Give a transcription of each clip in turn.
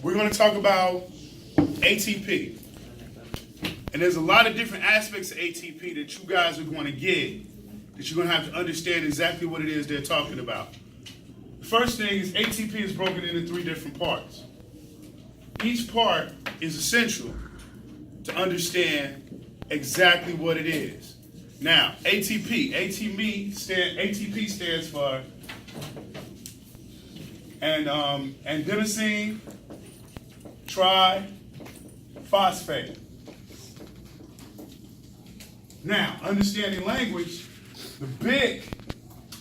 we're going to talk about ATP. And there's a lot of different aspects of ATP that you guys are going to get, that you're going to have to understand exactly what it is they're talking about. The first thing is ATP is broken into 3 different parts. Each part is essential to understand exactly what it is. Now, ATP stands for adenosine triphosphate. Now, understanding language, the big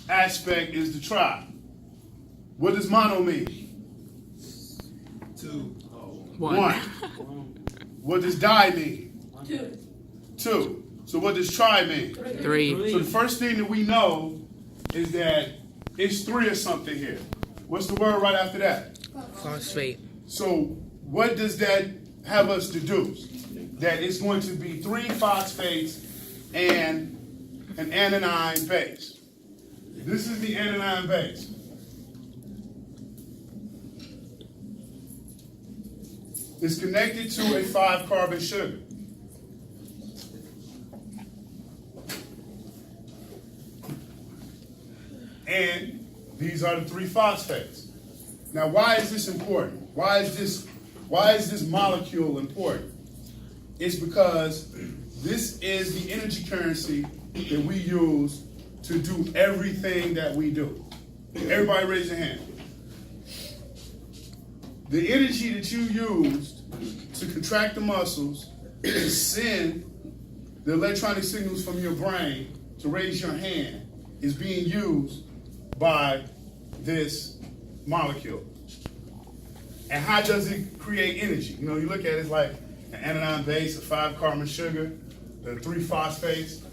aspect is the tri. What does mono mean? 2. 1. What does di mean? 2. So what does tri mean? 3. So the first thing that we know is that it's 3 or something here. What's the word right after that? Phosphate. So what does that have us deduce? That it's going to be 3 phosphates and an aniline base. This is the aniline base. It's connected to a 5-carbon sugar. And these are the 3 phosphates. Now, why is this important? Why is this molecule important? It's because this is the energy currency that we use to do everything that we do. Everybody raise your hand. The energy that you used to contract the muscles to send the electronic signals from your brain to raise your hand is being used by this molecule. And how does it create energy? You know, you look at it, it's like an aniline base, a 5-carbon sugar, the 3 phosphates.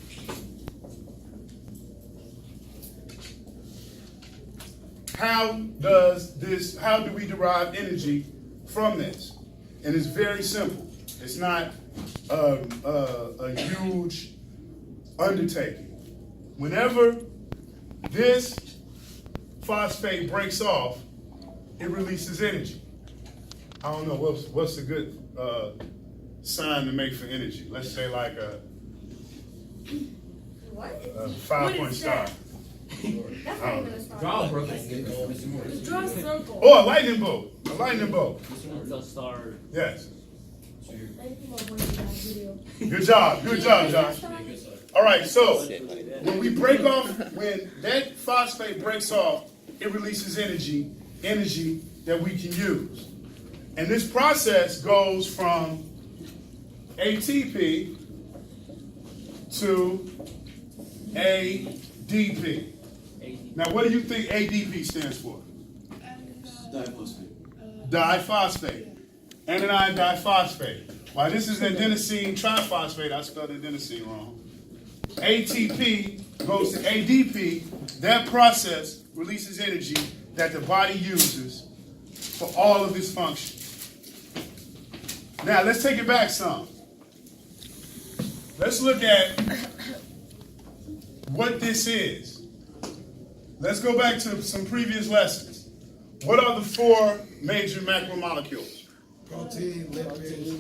How do we derive energy from this? And it's very simple. It's not a huge undertaking. Whenever this phosphate breaks off, it releases energy. I don't know, what's a good sign to make for energy? Let's say like a 5-point star. That's not even a star. Draw a broken. Draw a circle. Oh, a lightning bolt. A lightning bolt. It's a star. Yes. Good Good job. Good job, Josh. All right, so when we break off, when that phosphate breaks off, it releases energy that we can use. And this process goes from ATP to ADP. Now, what do you think ADP stands for? Diphosphate. Aniline diphosphate. While this is adenosine triphosphate, I spelled adenosine wrong. ATP goes to ADP. That process releases energy that the body uses for all of its functions. Now, let's take it back some. Let's look at what this is. Let's go back to some previous lessons. What are the 4 major macromolecules? Protein, lipids,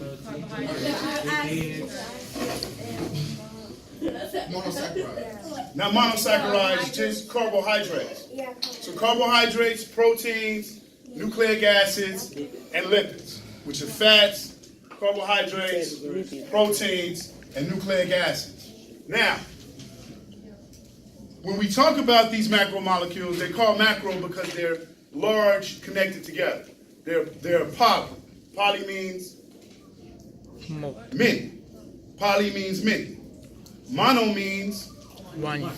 monosaccharides. Not monosaccharides, just carbohydrates. So carbohydrates, proteins, nucleic acids, and lipids, which are fats, carbohydrates, proteins, and nucleic acids. Now, when we talk about these macromolecules, they're called macro because they're large, connected together. They're poly. Poly means many. Poly means many. Mono means 1.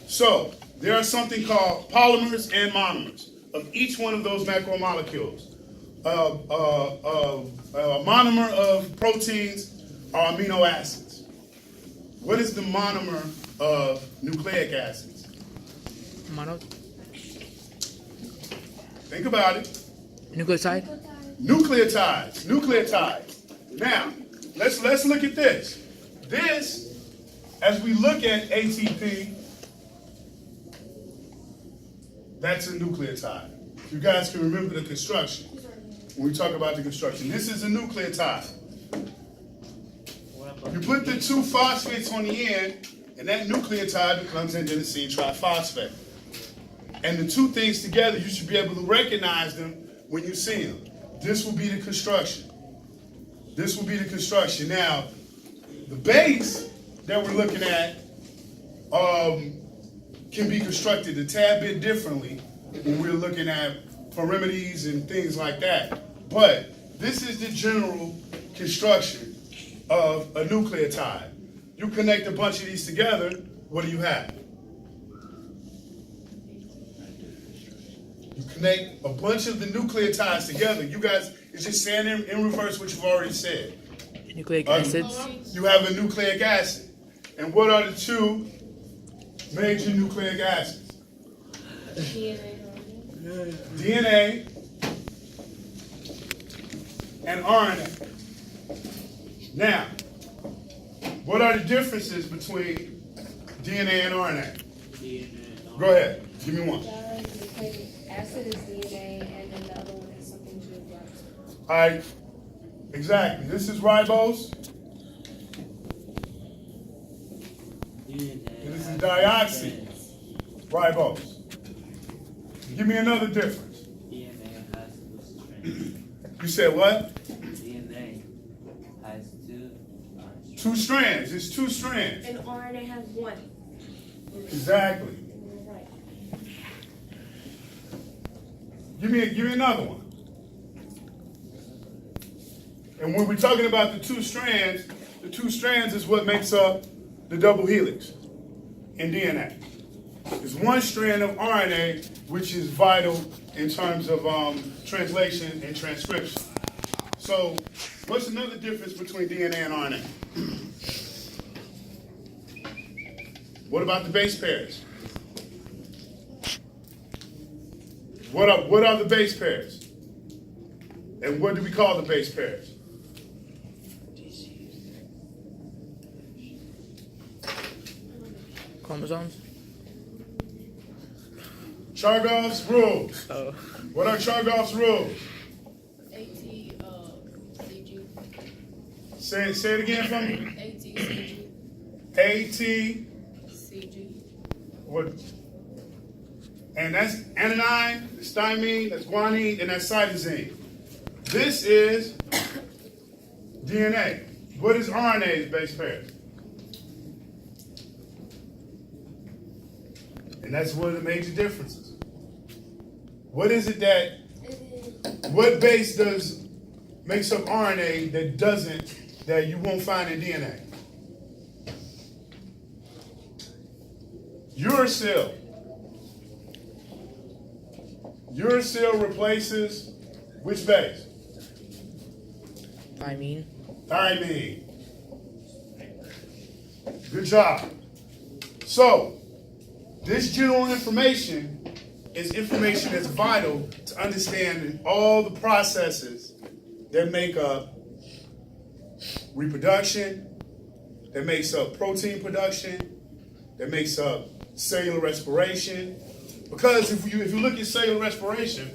so there are something called polymers and monomers of each one of those macromolecules. A monomer of proteins are amino acids. What is the monomer of nucleic acids? Mono. Think about it. Nucleoside. Nucleotides. Now, let's look at this. This, as we look at ATP, that's a nucleotide. You guys can remember the construction. when we talk about the construction. This is a nucleotide. You put the two phosphates on the end, and that nucleotide becomes adenosine triphosphate. And the two things together, you should be able to recognize them when you see them. This will be the construction. This will be the construction. Now, the base that we're looking at can be constructed a tad bit differently when we're looking at pyrimides and things like that. But this is the general construction of a nucleotide. You connect a bunch of these together, what do you have? You connect a bunch of the nucleotides together. You guys, it's just saying in reverse what you've already said. Nucleic acids. You have a nucleic acid. And what are the two major nucleic acids? DNA and RNA. Now, what are the differences between DNA and RNA? Go ahead, give me one. Nucleic acid is DNA, and then the other one has something to do with ribose. All right, exactly. This is ribose. And this is dioxy ribose. Give me another difference. DNA has two strands. You said what? DNA has Two strands. It's two strands. And RNA has one. Exactly. Right. Give me another one. And when we're talking about the two strands is what makes up the double helix in DNA. There's one strand of RNA which is vital in terms of translation and transcription. So, what's another difference between DNA and RNA? What about the base pairs? What are the base pairs? And what do we call the base pairs? Chromosomes. Chargaff's rules. Oh. What are Chargaff's rules? CG. Say it again for me. CG. AT. What? And that's adenine, that's thymine, that's guanine, and that's cytosine. This is DNA. What is RNA's base pair? And that's one of the major differences. What is it what base makes up RNA that you won't find in DNA? Uracil. Uracil replaces which base? Thymine. Thymine. Good job. So, this general information is information that's vital to understanding all the processes that make up reproduction, that makes up protein production, that makes up cellular respiration. Because if you look at cellular respiration,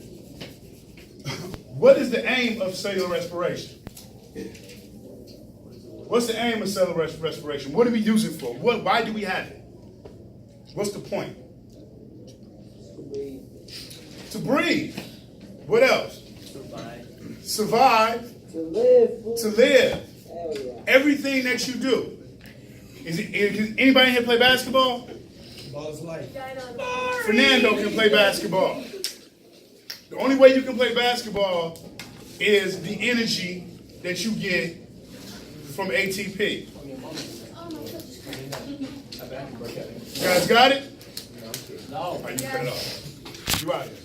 what is the aim of cellular respiration? What's the aim of cellular respiration? What do we use it for? Why do we have it? What's the point? To breathe. What else? Survive. To live. To live. Hell yeah. Everything that you do. Can anybody here play basketball? Ball's life. Fernando can play basketball. The only way you can play basketball is the energy that you get from ATP. You guys got it? No. All right, you cut it off. You out here.